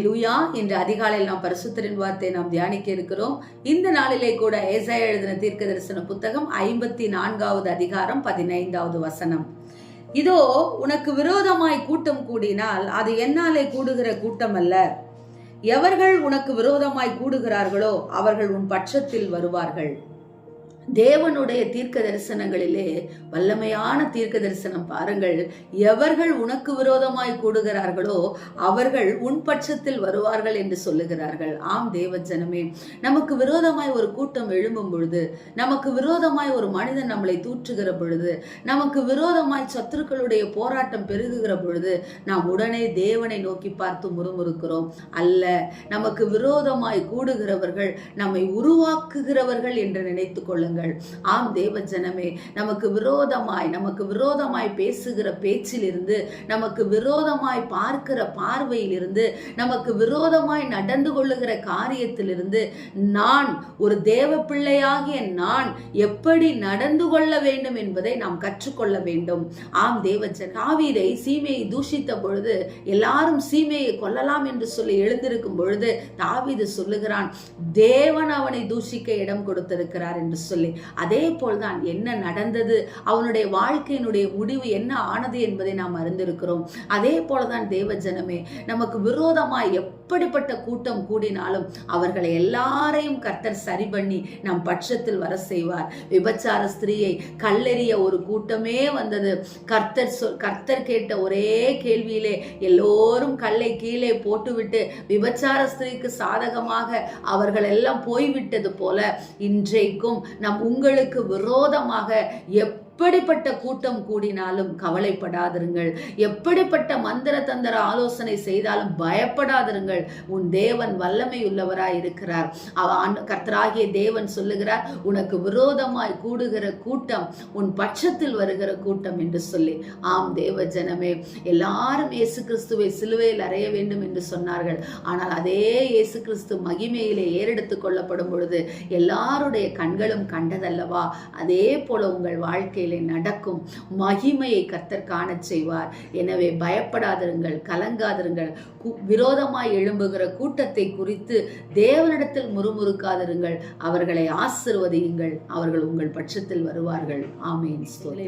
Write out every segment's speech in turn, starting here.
ஹல்லேலூயா. இன்று அதிகாலையில் நாம் பரிசுத்தரின் வார்த்தை நாம் தியானிக்க இருக்கிறோம். இந்த நாளிலே கூட ஏசாயா எழுதின தீர்க்க தரிசன புத்தகம் 54வது அதிகாரம் 15வது வசனம். இதோ உனக்கு விரோதமாய் கூட்டம் கூடினால் அது என்னாலே கூடுகிற கூட்டம் அல்ல. எவர்கள் உனக்கு விரோதமாய் கூடுகிறார்களோ அவர்கள் உன் பட்சத்தில் வருவார்கள். தேவனுடைய தீர்க்க தரிசனங்களிலே வல்லமையான தீர்க்க தரிசனம் பாருங்கள். எவர்கள் உனக்கு விரோதமாய் கூடுகிறார்களோ அவர்கள் உன் பட்சத்தில் வருவார்கள் என்று சொல்லுகிறார்கள். ஆம் தேவ ஜனமே, நமக்கு விரோதமாய் ஒரு கூட்டம் எழும்பும் பொழுது, நமக்கு விரோதமாய் ஒரு மனிதன் நம்மளை தூற்றுகிற பொழுது, நமக்கு விரோதமாய் சத்துருக்களுடைய போராட்டம் பெருகுகிற பொழுது நாம் உடனே தேவனை நோக்கி பார்த்து முறுமுறுக்கிறோம். அல்ல, நமக்கு விரோதமாய் கூடுகிறவர்கள் நம்மை உருவாக்குகிறவர்கள் என்று நினைத்துக் கொள்ளுங்கள். ஆம் தேவ ஜனமே, நமக்கு விரோதமாய் பேசுகிற பேச்சிலிருந்து, நமக்கு விரோதமாய் பார்க்கிற பார்வையிலிருந்து, நமக்கு விரோதமாய் நடந்து கொள்ளுகிற காரியத்திலிருந்து நான் ஒரு தேவ பிள்ளையாகிய நான் எப்படி நடந்து கொள்ள வேண்டும் என்பதை நாம் கற்றுக்கொள்ள வேண்டும். ஆம் தேவ ஜன, தாவீதை சீமையை தூஷித்த பொழுது எல்லாரும் சீமையை கொல்லலாம் என்று சொல்லி எழுந்திருக்கும் பொழுது தாவீது சொல்லுகிறான், தேவன் அவனை தூஷிக்க இடம் கொடுத்திருக்கிறார் என்று சொல்லி. அதே போல்தான் என்ன நடந்தது, அவனுடைய வாழ்க்கையினுடைய முடிவு என்ன ஆனது என்பதை நாம் அறிந்திருக்கிறோம். அதே போலதான் தேவ ஜனமே, நமக்கு விரோதமாய் எப்படிப்பட்ட கூட்டம் கூடினாலும் அவர்களை எல்லாரையும் கர்த்தர் சரி பண்ணி நம் பட்சத்தில் வர செய்வார். விபச்சார ஸ்திரீயை கல்லெறிய ஒரு கூட்டமே வந்தது. கர்த்தர் கேட்ட ஒரே கேள்வியிலே எல்லோரும் கல்லை கீழே போட்டுவிட்டு விபச்சார ஸ்திரீக்கு சாதகமாக அவர்கள் எல்லாம் போய்விட்டது போல இன்றைக்கும் உங்களுக்கு விரோதமாக எப்படிப்பட்ட கூட்டம் கூடினாலும் கவலைப்படாதிருங்கள். எப்படிப்பட்ட மந்திர தந்திர ஆலோசனை செய்தாலும் பயப்படாதிருங்கள். உன் தேவன் வல்லமை உள்ளவராய் இருக்கிறார். கர்த்தராகிய தேவன் சொல்லுகிறார், உனக்கு விரோதமாய் கூடுகிற கூட்டம் உன் பட்சத்தில் வருகிற கூட்டம் என்று சொல்லி. ஆம் தேவ ஜனமே, எல்லாரும் இயேசு கிறிஸ்துவை சிலுவையில் அறைய வேண்டும் என்று சொன்னார்கள். ஆனால் அதே இயேசு கிறிஸ்து மகிமையிலே ஏறெடுத்துக் கொள்ளப்படும் பொழுது எல்லாருடைய கண்களும் கண்டதல்லவா? அதே போல உங்கள் வாழ்க்கை நடக்கும். மகிமையை கர்த்தர் காணச் செய்வார். எனவே பயப்படாதிருங்கள், கலங்காதிருங்கள். விரோதமாய் எழும்புகிற கூட்டத்தை குறித்து தேவனிடத்தில் முறுமுறுக்காதிருங்கள். அவர்களை ஆசீர்வதியுங்கள், அவர்கள் உங்கள் பட்சத்தில் வருவார்கள். ஆமென்.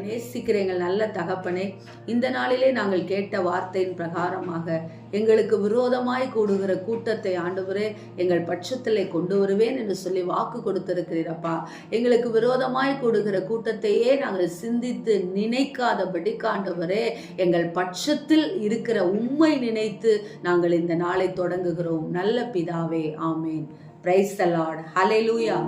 நேசிக்கிறீர்கள் நல்ல தகப்பனே, இந்த நாளிலே நாங்கள் கேட்ட வார்த்தையின் பிரகாரமாக எங்களுக்கு விரோதமாய் கூடுகிற கூட்டத்தை ஆண்டவரே எங்கள் பட்சத்திலே கொண்டு வருவேன் என்று சொல்லி வாக்கு கொடுத்திருக்கிறீரப்பா. எங்களுக்கு விரோதமாய் கூடுகிற கூட்டத்தையே நாங்கள் சிந்தித்து நினைக்காதபடி ஆண்டவரே எங்கள் பட்சத்தில் இருக்கிற உம்மை நினைத்து நாங்கள் இந்த நாளை தொடங்குகிறோம். நல்ல பிதாவே, ஆமேன். Praise the Lord. ஹல்லேலூயா.